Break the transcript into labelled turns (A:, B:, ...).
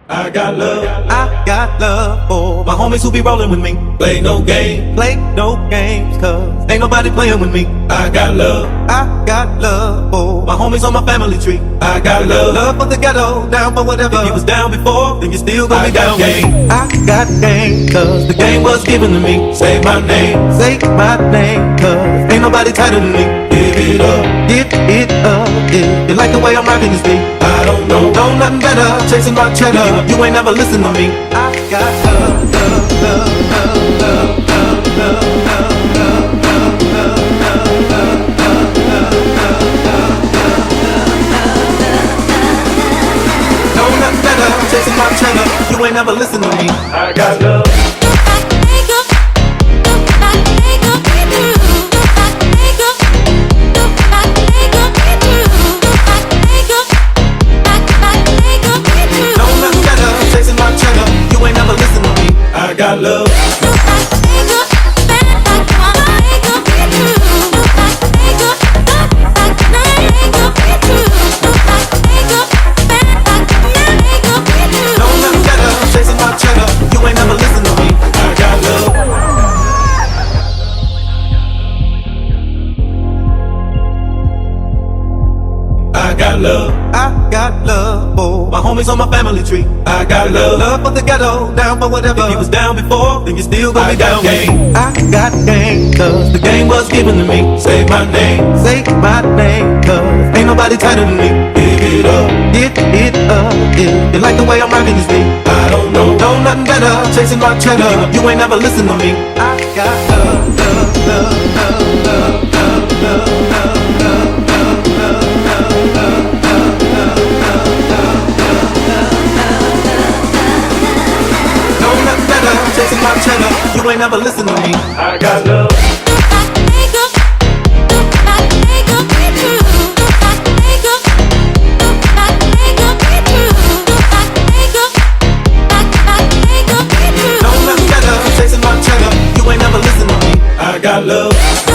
A: I got love.
B: I got love for
A: My homies who be rolling with me. Play no game.
B: play no games, cause
A: Ain't nobody playing with me. I got love.
B: I got love for
A: My homies on my family tree. I got love.
B: love for the ghetto, down for whatever.
A: If you was down before, then you still gonna be down.
B: game. I got game, cause the
A: Game was given to me. Say my name.
B: say my name, cause
A: Ain't nobody tighter than me. Give it up.
B: give it up. If you like the way I'm rocking this beat,
A: I don't know.
B: know nothing better, chasing my cheddar.
A: You ain't never listen to me.
B: I got love, love, love, love, love, love, love, love, love, love, know nothing better, chasing my cheddar.
A: You ain't never listen to me.
B: I got love.
A: Know nothing better, chasing my cheddar. You ain't never listen to me. I got love. Know nothing better, chasing my cheddar. You ain't never listen to me. I got love. I got love.
B: I got love for
A: My homies on my family tree. I got love.
B: love for the ghetto, down for whatever.
A: If you was down before, then you still gonna be down. Game.
B: I got game, cause the
A: Game was given to me. Say my name.
B: say my name, cause
A: Ain't nobody tighter than me. Give it up.
B: give it up. If you like the way I'm rocking this beat,
A: I don't know.
B: know nothing better, chasing my cheddar.
A: You ain't never listen to me.
B: I got love, love, love, love, love, love, love, love, love, love, love, love,
A: Know nothing better, chasing my cheddar. You ain't never listen to me.
B: I got love.
A: Know nothing better, chasing my cheddar. You ain't never listen to me. I got love.